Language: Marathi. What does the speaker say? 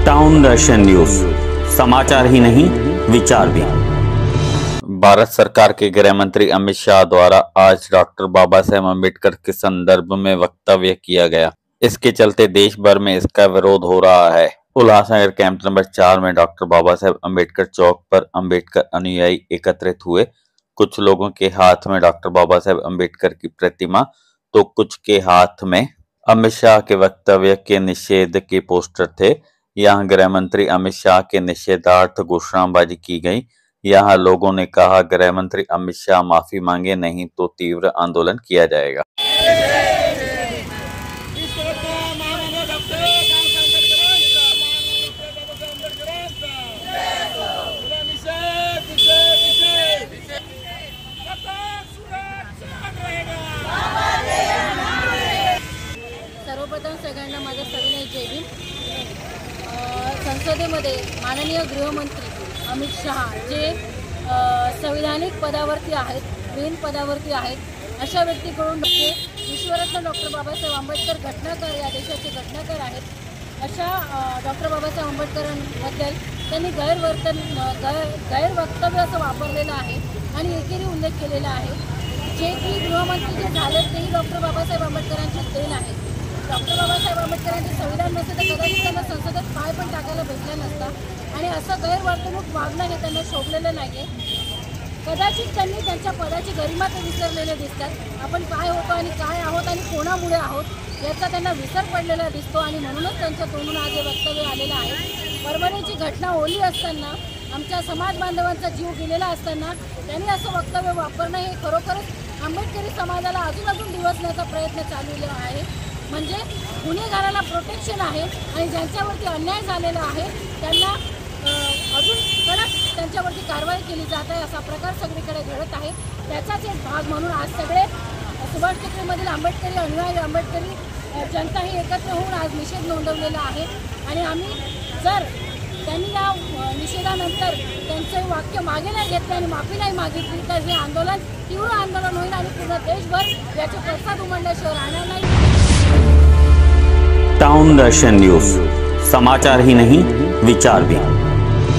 टाउन दर्शन न्यूज, समाचार ही नहीं विचार भी। भारत सरकार के गृह मंत्री अमित शाह द्वारा आज डॉक्टर बाबा साहेब अम्बेडकर के संदर्भ में वक्तव्य किया गया। इसके चलते देश भर में इसका विरोध हो रहा है। उल्लासनगर कैंप नंबर 4 में डॉक्टर बाबा साहेब अम्बेडकर चौक पर अम्बेडकर अनुयायी एकत्रित हुए। कुछ लोगों के हाथ में डॉक्टर बाबा साहेब अम्बेडकर की प्रतिमा तो कुछ के हाथ में अमित शाह के वक्तव्य के निषेध के पोस्टर थे। यहां गृह मंत्री अमित शाह के निषेधार्थ घोषणाबाजी की गई। यहां लोगों ने कहा, गृह मंत्री अमित शाह माफी मांगे, नहीं तो तीव्र आंदोलन किया जाएगा। सर्वप्रथम सगळ्यांना माझा सविनय जय भीम। संसदेमध्ये माननीय गृहमंत्री अमित शहा जे संविधानिक पदावरती आहेत, मेन पदावरती आहेत, अशा व्यक्तीकडून विश्वरत्न डॉक्टर बाबासाहेब आंबेडकर घटनाकार या देशाचे घटनाकार आहेत अशा डॉक्टर बाबासाहेब आंबेडकरांबद्दल त्यांनी गैरवक्तव्य असं वापरलेलं आहे आणि एकेरी उल्लेख केलेला आहे। जे की गृहमंत्री जे झाले तेही डॉक्टर बाबासाहेब आंबेडकरांची देण आहे। डॉक्टर बाबासाहेब आंबेडकरांचे संविधान नसते तर कदाचित त्यांना संसदेत पाय पण टाकायला भेटला नसता आणि असं गैरवर्तणूक वागणं हे त्यांना शोभलेलं नाही आहे। कदाचित त्यांनी त्यांच्या पदाची गरिमा ते विसरलेले दिसतात। आपण काय होतो आणि काय आहोत आणि कोणामुळे आहोत याचा त्यांना विसर पडलेला दिसतो आणि म्हणूनच त्यांच्या तोंडून आज हे वक्तव्य आलेलं आहे। परभणीची घटना ओली असताना, आमच्या समाज बांधवांचा जीव गेलेला असताना त्यांनी असं वक्तव्य वापरणं हे खरोखरच आंबेडकरी समाजाला अजून डिवचण्याचा प्रयत्न चालवलेला आहे। म्हणजे गुन्हेगाराला प्रोटेक्शन आहे आणि ज्यांच्यावरती अन्याय झालेला आहे त्यांना अजून कडक त्यांच्यावरती कारवाई केली जात आहे असा प्रकार सगळीकडे घडत आहे। त्याचाच एक भाग म्हणून आज सगळे सुभाष चक्रीमधील आंबेडकरी अनुयायी, आंबेडकरी जनता ही एकत्र होऊन आज निषेध नोंदवलेला आहे आणि आम्ही जर त्यांनी या निषेधानंतर त्यांचं वाक्य मागे नाही घेतले आणि माफी नाही मागितली तर हे आंदोलन तीव्र आंदोलन होईल आणि पूर्ण देशभर याचे पडसाद उमटल्याशिवाय राहणार नाही। टाउन दर्शन न्यूज, समाचार ही नहीं विचार भी।